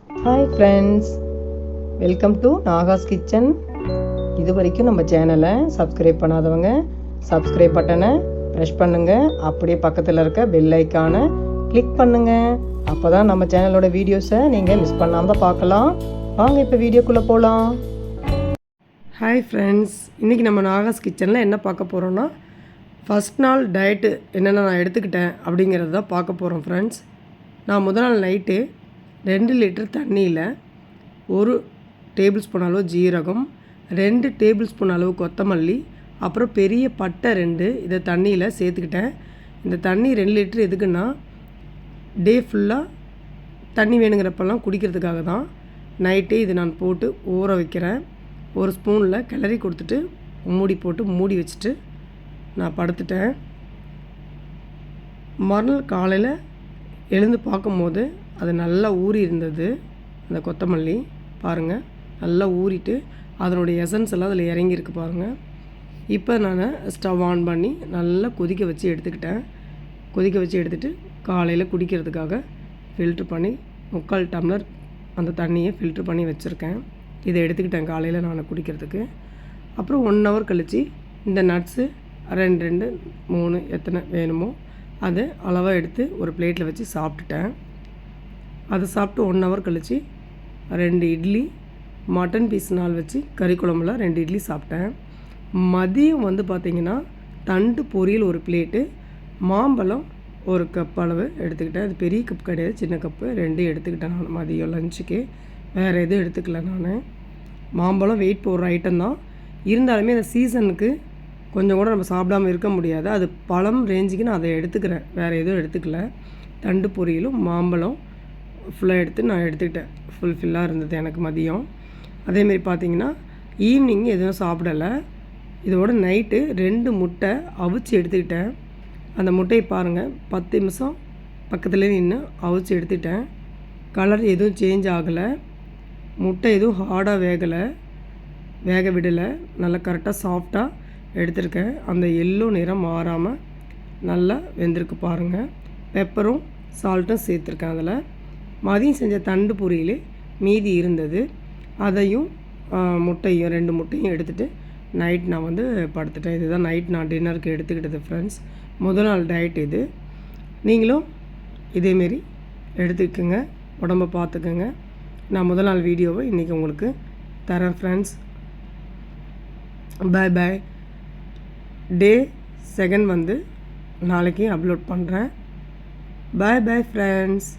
Hi friends, welcome to Nahash kitchen. இது வரைக்கும் நம்ம சேனலை சப்ஸ்கிரைப் பண்ணாதவங்க சப்ஸ்கிரைப் பட்டனை ப்ரெஸ் பண்ணுங்கள். அப்படியே பக்கத்தில் இருக்க பெல் ஐக்கானை கிளிக் பண்ணுங்கள். அப்போ தான் நம்ம சேனலோட வீடியோஸை நீங்கள் மிஸ் பண்ணாமல் பார்க்கலாம். வாங்க இப்போ வீடியோக்குள்ளே போகலாம். ஹாய் ஃப்ரெண்ட்ஸ், இன்றைக்கி நம்ம நாகாஸ் கிச்சனில் என்ன பார்க்க போகிறோன்னா, ஃபஸ்ட் நாள் டயட்டு என்னென்ன நான் எடுத்துக்கிட்டேன் அப்படிங்கிறது தான் பார்க்க போகிறோம் ஃப்ரெண்ட்ஸ். நான் முதல் நாள் நைட்டு 2 லிட்டர் தண்ணியில் 1 டேபிள் ஸ்பூன் அளவு ஜீரகம், 2 டேபிள் ஸ்பூன் அளவு கொத்தமல்லி, அப்புறம் பெரிய பட்டை 2 இதை தண்ணியில் சேர்த்துக்கிட்டேன். இந்த தண்ணி 2 லிட்டர் எதுக்குன்னா, டே ஃபுல்லாக தண்ணி வேணுங்கிறப்பெல்லாம் குடிக்கிறதுக்காக தான். நைட்டே இது நான் போட்டு ஊற வைக்கிறேன். ஒரு ஸ்பூனில் கிளறி கொடுத்துட்டு மூடி போட்டு மூடி வச்சுட்டு நான் படுத்துட்டேன். மறுநாள் காலையில் எழுந்து பார்க்கும்போது அது நல்லா ஊறி இருந்தது. அந்த கொத்தமல்லி பாருங்கள், நல்லா ஊறிட்டு அதனுடைய எசன்ஸ் எல்லாம் அதில் இறங்கியிருக்கு பாருங்கள். இப்போ நான் ஸ்டவ் ஆன் பண்ணி நல்லா கொதிக்க வச்சு எடுத்துக்கிட்டேன். கொதிக்க வச்சு எடுத்துகிட்டு காலையில் குடிக்கிறதுக்காக ஃபில்ட்ரு பண்ணி 3/4 டம்ளர் அந்த தண்ணியை ஃபில்ட்ரு பண்ணி வச்சுருக்கேன். இதை எடுத்துக்கிட்டேன் காலையில் நான் குடிக்கிறதுக்கு. அப்புறம் 1 ஹவர் கழித்து இந்த நட்ஸு 2 3 எத்தனை வேணுமோ அதை அளவாக எடுத்து ஒரு பிளேட்டில் வச்சு சாப்பிட்டுட்டேன். அதை சாப்பிட்டு 1 ஹவர் கழித்து 2 இட்லி, மட்டன் பீஸ் நாள் வச்சு கறி குழம்புல 2 இட்லி சாப்பிட்டேன். மதியம் பார்த்திங்கன்னா தண்டு பொரியல் ஒரு பிளேட்டு, மாம்பழம் 1 கப் அளவு எடுத்துக்கிட்டேன். அது பெரிய கப் கிடையாது, சின்ன கப்பு 2 எடுத்துக்கிட்டேன் நான் மதியம் லஞ்சுக்கு. வேறு எதுவும் எடுத்துக்கல நான். மாம்பழம் வெயிட் போடுற ஐட்டம் தான், இருந்தாலுமே அந்த சீசனுக்கு கொஞ்சம் கூட நம்ம சாப்பிடாமல் இருக்க முடியாது. அது பழம் ரேஞ்சுக்கு நான் அதை எடுத்துக்கிறேன், வேறு எதுவும் எடுத்துக்கல. தண்டு பொரியலும் மாம்பழம் ஃபுல்லாக எடுத்து நான் எடுத்துக்கிட்டேன். ஃபுல்ஃபில்லாக இருந்தது எனக்கு மதியம். அதேமாரி பார்த்திங்கன்னா ஈவினிங் எதுவும் சாப்பிடலை. இதோட நைட்டு 2 முட்டை அவிச்சு எடுத்துக்கிட்டேன். அந்த முட்டையை பாருங்கள், 10 நிமிஷம் பக்கத்துலேயே நின்று அவிச்சு எடுத்துக்கிட்டேன். கலர் எதுவும் சேஞ்ச் ஆகலை, முட்டை எதுவும் ஹார்டாக வேக விடலை, நல்லா கரெக்டாக சாஃப்டாக எடுத்திருக்கேன். அந்த எல்லோ நிறம் மாறாமல் நல்லா வெந்திருக்கு பாருங்கள். பெப்பரும் சால்ட்டும் சேர்த்துருக்கேன் அதில். மதியம் செஞ்ச தண்டு பொரியல் மீதி இருந்தது, அதையும் முட்டையும் 2 முட்டையும் எடுத்துகிட்டு நைட் நான் படுத்துட்டேன். இதுதான் நைட் நான் டின்னருக்கு எடுத்துக்கிட்டது ஃப்ரெண்ட்ஸ். முதல் நாள் டயட் இது. நீங்களும் இதேமாரி எடுத்துக்கோங்க, உடம்பை பார்த்துக்கோங்க. நான் முதல் நாள் வீடியோவை இன்றைக்கி உங்களுக்கு தரேன் ஃப்ரெண்ட்ஸ். பாய் பாய். டே 2 நாளைக்கு அப்லோட் பண்ணுறேன். பாய் பாய் ஃப்ரெண்ட்ஸ்.